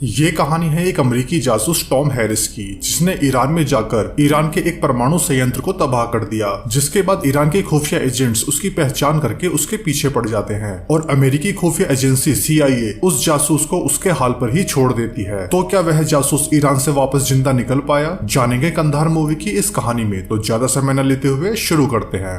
ये कहानी है एक अमेरिकी जासूस टॉम हैरिस की, जिसने ईरान में जाकर ईरान के एक परमाणु संयंत्र को तबाह कर दिया, जिसके बाद ईरान के खुफिया एजेंट्स उसकी पहचान करके उसके पीछे पड़ जाते हैं और अमेरिकी खुफिया एजेंसी CIA उस जासूस को उसके हाल पर ही छोड़ देती है। तो क्या वह जासूस ईरान से वापस जिंदा निकल पाया? जानेंगे कंधार मूवी की इस कहानी में, तो ज्यादा समय न लेते हुए शुरू करते हैं।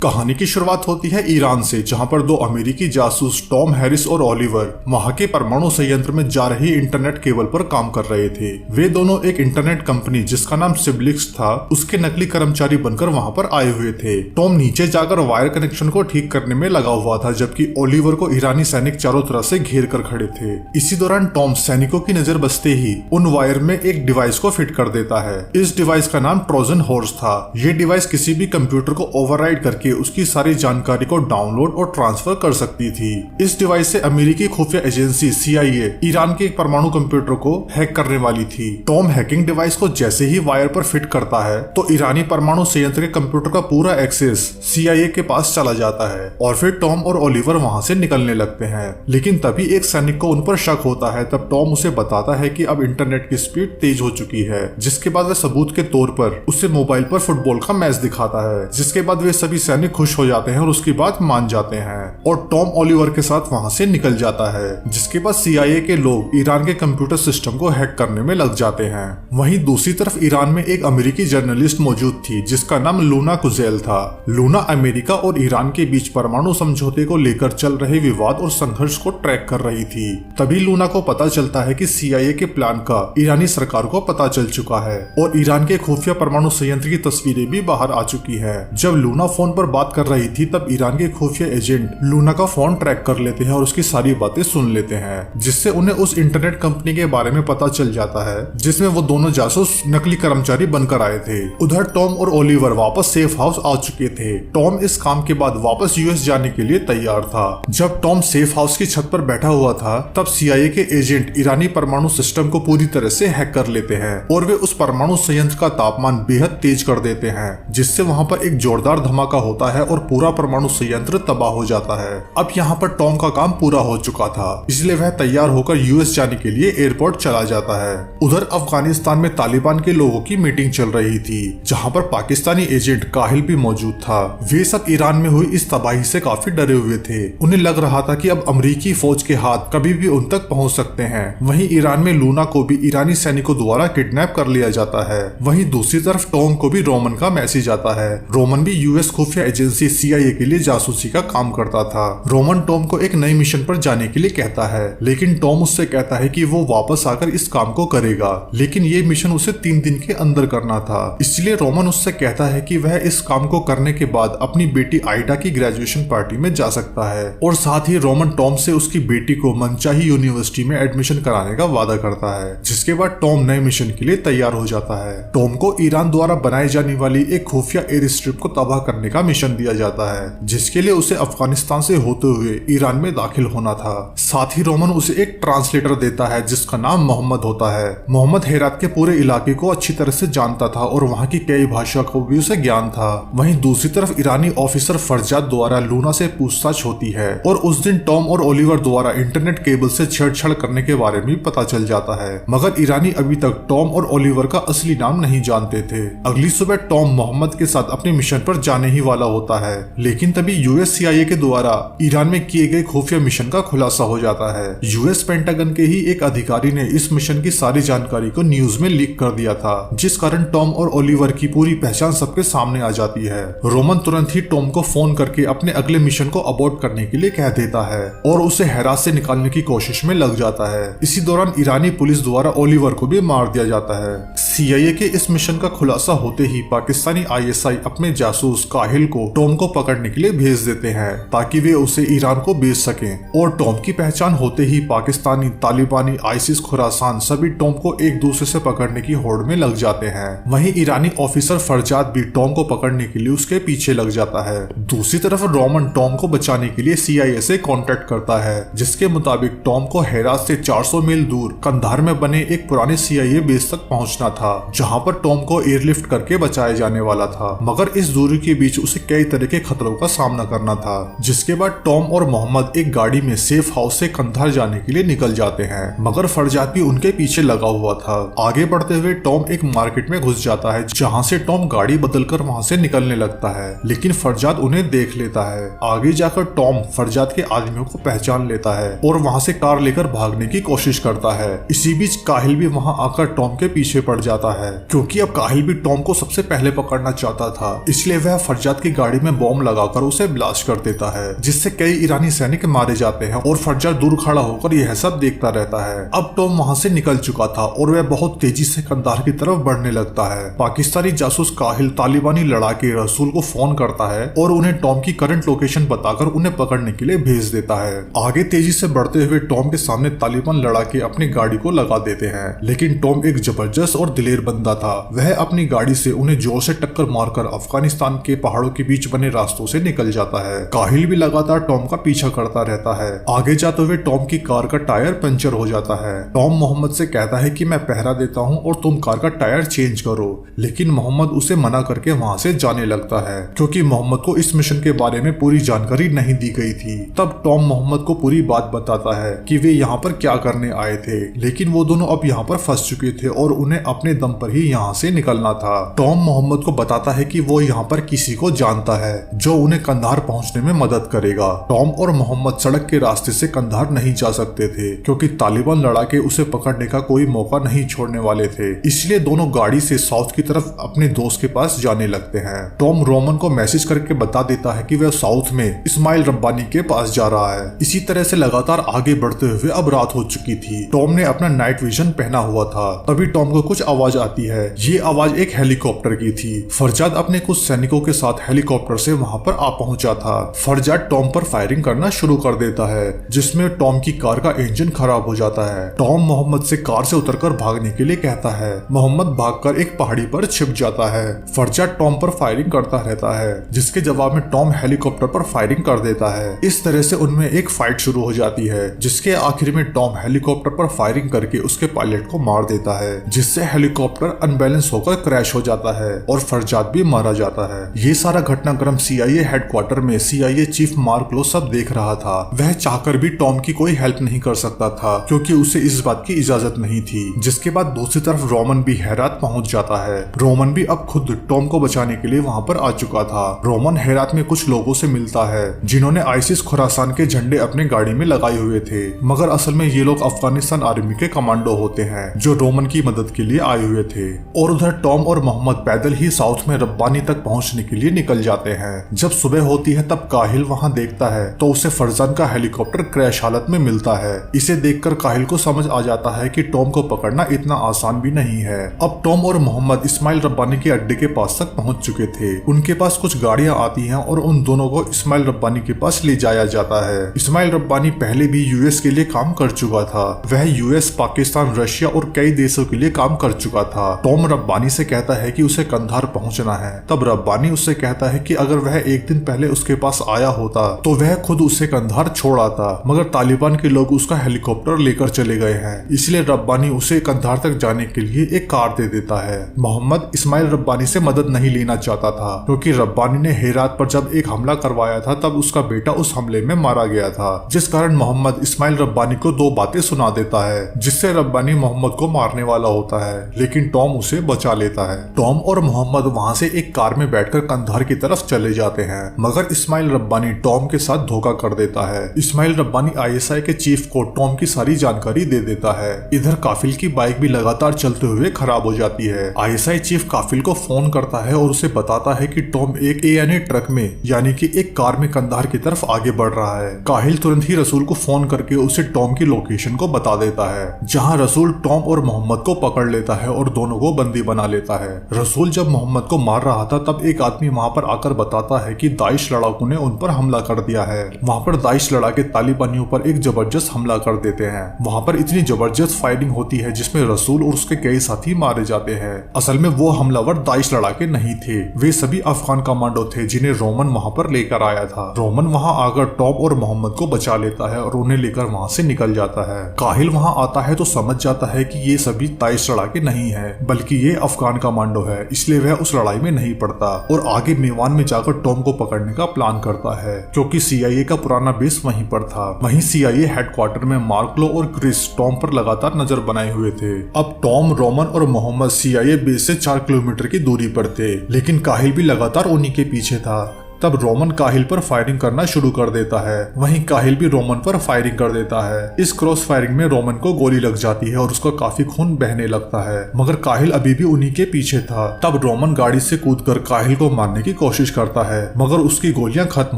कहानी की शुरुआत होती है ईरान से, जहां पर दो अमेरिकी जासूस टॉम हैरिस और ओलिवर वहां के परमाणु संयंत्र में जा रही इंटरनेट केबल पर काम कर रहे थे। वे दोनों एक इंटरनेट कंपनी जिसका नाम सिब्लिक्स था उसके नकली कर्मचारी बनकर वहां पर आए हुए थे। टॉम नीचे जाकर वायर कनेक्शन को ठीक करने में लगा हुआ था, जबकि ओलिवर को ईरानी सैनिक चारों तरफ से घेर कर खड़े थे। इसी दौरान टॉम सैनिकों की नजर बसते ही उन वायर में एक डिवाइस को फिट कर देता है। इस डिवाइस का नाम ट्रोजन हॉर्स था। ये डिवाइस किसी भी कंप्यूटर को ओवरराइड करके उसकी सारी जानकारी को डाउनलोड और ट्रांसफर कर सकती थी। इस डिवाइस से अमेरिकी खुफिया एजेंसी CIA ईरान के एक परमाणु कंप्यूटर को हैक करने वाली थी। टॉम हैकिंग डिवाइस को जैसे ही वायर पर फिट करता है तो ईरानी परमाणु संयंत्र के कंप्यूटर का पूरा एक्सेस CIA के पास चला जाता है और फिर टॉम और ओलिवर वहां से निकलने लगते हैं। लेकिन तभी एक सैनिक को उन पर शक होता है। तब टॉम उसे बताता है कि अब इंटरनेट की स्पीड तेज हो चुकी है, जिसके बाद वह सबूत के तौर पर उसे मोबाइल पर फुटबॉल का मैच दिखाता है, जिसके बाद वे सभी सैनिक खुश हो जाते हैं और उसकी बात मान जाते हैं और टॉम ओलिवर के साथ वहां से निकल जाता है। जिसके बाद CIA के लोग ईरान के कंप्यूटर सिस्टम को हैक करने में लग जाते हैं। वहीं दूसरी तरफ ईरान में एक अमेरिकी जर्नलिस्ट मौजूद थी जिसका नाम लूना कुजैल था। लूना अमेरिका और ईरान के बीच परमाणु समझौते को लेकर चल रहे विवाद और संघर्ष को ट्रैक कर रही थी। तभी लूना को पता चलता है कि CIA के प्लान का ईरानी सरकार को पता चल चुका है और ईरान के खुफिया परमाणु संयंत्र की तस्वीरें भी बाहर आ चुकी है। जब लूना फोन पर बात कर रही थी तब ईरान के खुफिया एजेंट लूना का फोन ट्रैक कर लेते हैं और उसकी सारी बातें सुन लेते हैं, जिससे उन्हें उस इंटरनेट कंपनी के बारे में पता चल जाता है जिसमें वो दोनों जासूस नकली कर्मचारी बनकर आए थे। उधर टॉम और ओलिवर वापस सेफ हाउस आ चुके थे। टॉम इस काम के बाद वापस US जाने के लिए तैयार था। जब टॉम सेफ हाउस की छत पर बैठा हुआ था तब CIA के एजेंट ईरानी परमाणु सिस्टम को पूरी तरह से हैक कर लेते हैं और वे उस परमाणु संयंत्र का तापमान बेहद तेज कर देते हैं, जिससे वहां पर एक जोरदार धमाका होता है और पूरा परमाणु संयंत्र तबाह हो जाता है। अब यहाँ पर टॉम का काम पूरा हो चुका था, इसलिए वह तैयार होकर US जाने के लिए एयरपोर्ट चला जाता है। उधर अफगानिस्तान में तालिबान के लोगों की मीटिंग चल रही थी, जहाँ पर पाकिस्तानी एजेंट काहिल भी मौजूद था। वे सब ईरान में हुई इस तबाही से काफी डरे हुए थे। उन्हें लग रहा था कि अब अमेरिकी फौज के हाथ कभी भी उन तक पहुँच सकते हैं। वहीं ईरान में लूना को भी ईरानी सैनिकों द्वारा किडनैप कर लिया जाता है। वहीं दूसरी तरफ टॉम को भी रोमन का मैसेज आता है। रोमन भी US खुफिया एजेंसी CIA के लिए जासूसी का काम करता था। रोमन टॉम को एक नई मिशन पर जाने के लिए कहता है, लेकिन टॉम उससे कहता है कि वो वापस आकर इस काम को करेगा, लेकिन ये मिशन उसे 3 दिन के अंदर करना था। इसलिए रोमन उससे कहता है कि वह इस काम को करने के बाद अपनी बेटी आइडा की ग्रेजुएशन पार्टी में जा सकता है और साथ ही रोमन टॉम से उसकी बेटी को मनचाही यूनिवर्सिटी में एडमिशन कराने का वादा करता है। जिसके बाद टॉम नए मिशन के लिए तैयार हो जाता है। टॉम को ईरान द्वारा बनाई जाने वाली एक खुफिया एयर स्ट्रिप को तबाह करने का मिशन दिया जाता है, जिसके लिए उसे अफगानिस्तान से होते हुए ईरान में दाखिल होना था। साथ ही रोमन उसे एक ट्रांसलेटर देता है जिसका नाम मोहम्मद होता है। मोहम्मद हेरात के पूरे इलाके को अच्छी तरह से जानता था और वहाँ की कई भाषा को भी उसे ज्ञान था। वहीं दूसरी तरफ ईरानी ऑफिसर फरजाद द्वारा लूना से पूछताछ होती है और उस दिन टॉम और ओलिवर द्वारा इंटरनेट केबल से छेड़छाड़ करने के बारे में पता चल जाता है, मगर ईरानी अभी तक टॉम और ओलिवर का असली नाम नहीं जानते थे। अगली सुबह टॉम मोहम्मद के साथ अपने मिशन पर जाने ही वाला होता है, लेकिन तभी US CIA के द्वारा ईरान में किए गए खुफिया मिशन का खुलासा हो जाता है। US पेंटागन के ही एक अधिकारी ने इस मिशन की सारी जानकारी को न्यूज में लीक कर दिया था, जिस कारण टॉम और ओलिवर की पूरी पहचान सबके सामने आ जाती है। रोमन तुरंत ही टॉम को फोन करके अपने अगले मिशन को अबॉर्ट करने के लिए कह देता है और उसे हेरात से निकालने की कोशिश में लग जाता है। इसी दौरान ईरानी पुलिस द्वारा ओलिवर को भी मार दिया जाता है। CIA के इस मिशन का खुलासा होते ही पाकिस्तानी ISI अपने जासूस काहिल को टॉम को पकड़ने के लिए भेज देते हैं ताकि वे उसे ईरान को बेच सकें। और टॉम की पहचान होते ही पाकिस्तानी, तालिबानी, आइसिस, खुरासान सभी टॉम को एक दूसरे से पकड़ने की होड़ में लग जाते हैं। वहीं ईरानी ऑफिसर फरजाद भी टॉम को पकड़ने के लिए उसके पीछे लग जाता है। दूसरी तरफ रोमन टॉम को बचाने के लिए CIA से कांटेक्ट करता है, जिसके मुताबिक टॉम को हेरात से 400 मील दूर कंधार में बने एक पुराने CIA बेस तक पहुंचना था, जहां पर टॉम को एयरलिफ्ट करके बचाया जाने वाला था। मगर इस दूरी के बीच उसे कई तरह के खतरों का सामना करना था। जिसके बाद टॉम और मोहम्मद एक गाड़ी में सेफ हाउस से कंधार जाने के लिए निकल जाते हैं, मगर फरजाद भी उनके पीछे लगा हुआ था। आगे बढ़ते हुए टॉम एक मार्केट में घुस जाता है, जहाँ से टॉम गाड़ी बदलकर वहाँ से निकलने लगता है, लेकिन फरजाद उन्हें देख लेता है। आगे जाकर टॉम फरजाद के आदमियों को पहचान लेता है और वहाँ से कार लेकर भागने की कोशिश करता है। इसी बीच काहिल भी वहाँ आकर टॉम के पीछे पड़ जाता है, क्योंकि अब काहिल भी टॉम को सबसे पहले पकड़ना चाहता था। इसलिए वह फरजाद की गाड़ी में बॉम्ब लगाकर उसे ब्लास्ट कर देता है, जिससे कई ईरानी सैनिक मारे जाते हैं और फरजाद दूर खड़ा होकर यह सब देखता रहता है। अब टॉम वहाँ से निकल चुका था और वह बहुत तेजी से कंधार की तरफ बढ़ने लगता है। पाकिस्तानी जासूस काहिल तालिबानी लड़ाके रसूल को फोन करता है और उन्हें टॉम की करंट लोकेशन बताकर उन्हें पकड़ने के लिए भेज देता है। आगे तेजी से बढ़ते हुए टॉम के सामने तालिबान लड़ाके अपनी गाड़ी को लगा देते हैं, लेकिन टॉम एक जबरदस्त और दिलेर बंदा था। वह अपनी गाड़ी से उन्हें जोर से टक्कर मारकर अफगानिस्तान के पहाड़ों के बीच बने रास्तों से निकल जाता है। काहिल भी लगातार टॉम का पीछा करता रहता है। आगे जाते हुए टॉम की कार का टायर पंचर हो जाता है। टॉम मोहम्मद से कहता है कि मैं पहरा देता हूँ और तुम कार का टायर चेंज करो, लेकिन मोहम्मद उसे मना करके वहाँ से जाने लगता है, क्योंकि मोहम्मद को इस मिशन के बारे में पूरी जानकारी नहीं दी गई थी। तब टॉम मोहम्मद को पूरी बात बताता है कि वे यहाँ पर क्या करने आए थे, लेकिन वो दोनों अब यहाँ पर फंस चुके थे और उन्हें अपने दम पर ही यहाँ से निकलना था। टॉम मोहम्मद को बताता है कि वो यहाँ पर किसी को जानता है जो उन्हें कंधार पहुँचने में मदद करेगा। टॉम और मोहम्मद सड़क के रास्ते से कंधार नहीं जा सकते थे, क्योंकि तालिबान लड़ाके उसे पकड़ने का कोई मौका नहीं छोड़ने वाले थे। इसलिए दोनों गाड़ी से साउथ की तरफ अपने दोस्त के पास जाने लगते हैं। टॉम रोमन को मैसेज करके बता देता है कि वह साउथ में इस्माइल रब्बानी के पास जा रहा है। इसी तरह से लगातार आगे बढ़ते हुए अब रात हो चुकी थी। टॉम ने अपना नाइट विजन पहना हुआ था। तभी टॉम को कुछ आवाज आती है। ये आवाज एक हेलीकॉप्टर की थी। फरजाद अपने कुछ सैनिकों के साथ हेलीकॉप्टर से वहाँ पर आ पहुंचा था। फरजाद टॉम पर फायरिंग करना शुरू कर देता है, जिसमें टॉम की कार का इंजन खराब हो जाता है। टॉम मोहम्मद से कार से उतरकर भागने के लिए कहता है। मोहम्मद भागकर एक पहाड़ी पर छिप जाता है। फरजाद टॉम पर फायरिंग करता रहता है, जिसके जवाब में टॉम हेलीकॉप्टर पर फायरिंग कर देता है। इस तरह से उनमें एक फाइट शुरू हो जाती है, जिसके आखिर में टॉम हेलीकॉप्टर पर फायरिंग करके उसके पायलट को मार देता है, जिससे हेलीकॉप्टर अनबैलेंस होकर क्रैश हो जाता है और फरजाद भी मारा जाता है। ये सारा घटनाक्रम CIA हेडक्वार्टर में CIA चीफ मार्क लो सब देख रहा था। वह चाहकर भी टॉम की कोई हेल्प नहीं कर सकता था, क्योंकि उसे इस बात की इजाजत नहीं थी। जिसके बाद दूसरी तरफ रोमन भी हेरात पहुंच जाता है। रोमन भी अब खुद टॉम को बचाने के लिए वहां पर आ चुका था। रोमन हेरात में कुछ लोगों से मिलता है, जिन्होंने आइसिस खुरासान के झंडे अपने गाड़ी में लगाए हुए थे, मगर असल में ये लोग अफगानिस्तान आर्मी के कमांडो होते हैं, जो रोमन की मदद के लिए आए हुए थे। और उधर टॉम और मोहम्मद पैदल ही साउथ में रब्बानी तक पहुंचने के लिए निकल जाते हैं। जब सुबह होती है तब काहिल वहां देखता है तो उसे फरजान का हेलीकॉप्टर क्रैश हालत में मिलता है। इसे देखकर काहिल को समझ आ जाता है कि टॉम को पकड़ना इतना आसान भी नहीं है। अब टॉम और मोहम्मद इस्माइल रब्बानी के अड्डे के पास तक पहुंच चुके थे। उनके पास कुछ गाड़ियां आती हैं और उन दोनों को इस्माइल रब्बानी के पास ले जाया जाता है। इस्माइल रब्बानी पहले भी US के लिए काम कर चुका था। वह US, पाकिस्तान, रशिया और कई देशों के लिए काम कर चुका था। टॉम रब्बानी से कहता है कि उसे कंधार पहुंचना है। तब रब्बानी उससे कहता है कि अगर वह एक दिन पहले उसके पास आया होता तो वह खुद उसे कंधार छोड़ आता, मगर तालिबान के लोग उसका हेलीकॉप्टर लेकर चले गए हैं। इसलिए रब्बानी उसे कंधार तक जाने के लिए एक कार दे देता है। मोहम्मद इस्माइल रब्बानी से मदद नहीं लेना चाहता था, क्योंकि रब्बानी ने हेरात पर जब एक हमला करवाया था तब उसका बेटा उस हमले में मारा गया था, जिस कारण मोहम्मद इस्माइल रब्बानी को दो बातें सुना देता है, जिससे रब्बानी मोहम्मद को मारने वाला होता है, लेकिन टॉम उसे बचा लेता है। टॉम और मोहम्मद वहाँ से एक कार में बैठकर कंधार की तरफ चले जाते हैं, मगर इस्माइल रब्बानी टॉम के साथ धोखा कर देता है। इस्माइल रब्बानी ISI के चीफ को टॉम की सारी जानकारी दे देता है। इधर काफिल की बाइक भी लगातार चलते हुए खराब हो जाती है। ISI चीफ काफिल को फोन करता है और उसे बताता है कि टॉम एक ANA ट्रक में यानी कि एक कार में कंधार की तरफ आगे बढ़ रहा है। काहिल तुरंत ही रसूल को फोन करके उसे टॉम की लोकेशन को बता देता है, जहाँ रसूल टॉम और मोहम्मद को पकड़ लेता है और दोनों को बंदी बना लेता है। रसूल जब मोहम्मद को मार रहा था तब एक आदमी वहाँ पर आकर बताता है कि दाइश लड़ाकों ने उन पर हमला कर दिया है। वहाँ पर दाइश लड़ाके तालिबानियों पर एक जबरदस्त हमला कर देते हैं। वहाँ पर इतनी जबरदस्त फायरिंग होती है जिसमें रसूल और उसके कई साथी मारे जाते हैं। असल में वो हमलावर दाइश लड़ाके नहीं थे, वे सभी अफगान कमांडो थे जिन्हें रोमन वहाँ पर लेकर आया था। रोमन वहाँ आकर टॉम और मोहम्मद को बचा लेता है और उन्हें लेकर वहाँ से निकल जाता है। काहिल वहाँ आता है तो समझ जाता है कि ये सभी दाइश लड़ाके नहीं है, बल्कि ये अफगान कमांडो है, इसलिए वह उस लड़ाई में नहीं पड़ता और आगे मेवान में जाकर टॉम को पकड़ने का प्लान करता है, क्योंकि CIA का पुराना बेस वहीं पर था। वहीं CIA हेडक्वार्टर में मार्कलो और क्रिस टॉम पर लगातार नजर बनाए हुए थे। अब टॉम, रोमन और मोहम्मद CIA बेस से 4 किलोमीटर की दूरी पर थे, लेकिन काहिल भी लगातार उन्हीं के पीछे था। तब रोमन काहिल पर फायरिंग करना शुरू कर देता है, वहीं काहिल भी रोमन पर फायरिंग कर देता है। इस क्रॉस फायरिंग में रोमन को गोली लग जाती है और उसका काफी खून बहने लगता है, मगर काहिल अभी भी उन्हीं के पीछे था। तब रोमन गाड़ी से कूदकर काहिल को मारने की कोशिश करता है, मगर उसकी गोलियां खत्म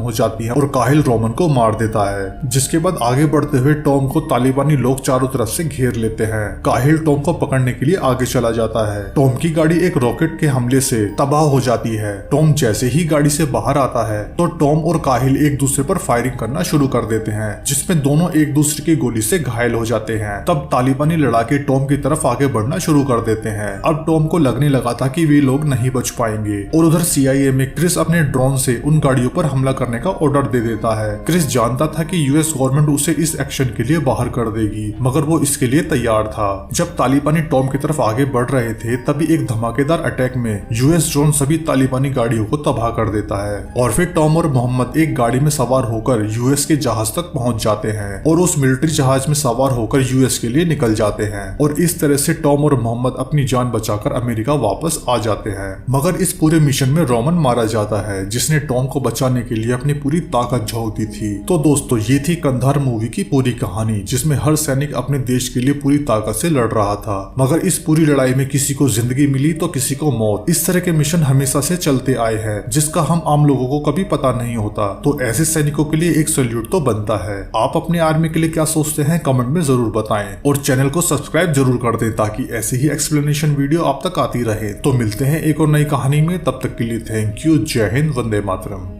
हो जाती हैं और काहिल रोमन को मार देता है। जिसके बाद आगे बढ़ते हुए टॉम को तालिबानी लोग चारों तरफ से घेर लेते हैं। काहिल टॉम को पकड़ने के लिए आगे चला जाता है। टॉम की गाड़ी एक रॉकेट के हमले से तबाह हो जाती है। टॉम जैसे ही गाड़ी से बाहर आता है तो टॉम और काहिल एक दूसरे पर फायरिंग करना शुरू कर देते हैं, जिसमें दोनों एक दूसरे की गोली से घायल हो जाते हैं। तब तालिबानी लड़ाके टॉम की तरफ आगे बढ़ना शुरू कर देते हैं। अब टॉम को लगने लगा था कि वे लोग नहीं बच पाएंगे, और उधर CIA में क्रिस अपने ड्रोन से उन गाड़ियों पर हमला करने का ऑर्डर दे देता है। क्रिस जानता था कि US गवर्नमेंट उसे इस एक्शन के लिए बाहर कर देगी, मगर वो इसके लिए तैयार था। जब तालिबानी टॉम की तरफ आगे बढ़ रहे थे, तभी एक धमाकेदार अटैक में US ड्रोन सभी तालिबानी गाड़ियों को तबाह कर देता है, और फिर टॉम और मोहम्मद एक गाड़ी में सवार होकर US के जहाज तक पहुंच जाते हैं और उस मिलिट्री जहाज में सवार होकर US के लिए निकल जाते हैं। और इस तरह से टॉम और मोहम्मद अपनी जान बचाकर अमेरिका वापस आ जाते हैं। मगर इस पूरे मिशन में रोमन मारा जाता है, जिसने टॉम को बचाने के लिए अपनी पूरी ताकत झोंक दी थी। तो दोस्तों, ये थी कंधार मूवी की पूरी कहानी, जिसमें हर सैनिक अपने देश के लिए पूरी ताकत से लड़ रहा था, मगर इस पूरी लड़ाई में किसी को जिंदगी मिली तो किसी को मौत। इस तरह के मिशन हमेशा से चलते आए हैं, जिसका हम आम लोगों को कभी पता नहीं होता। तो ऐसे सैनिकों के लिए एक सैल्यूट तो बनता है। आप अपने आर्मी के लिए क्या सोचते हैं कमेंट में जरूर बताएं, और चैनल को सब्सक्राइब जरूर कर दें ताकि ऐसे ही एक्सप्लेनेशन वीडियो आप तक आती रहे। तो मिलते हैं एक और नई कहानी में, तब तक के लिए थैंक यू। जय हिंद, वंदे मातरम।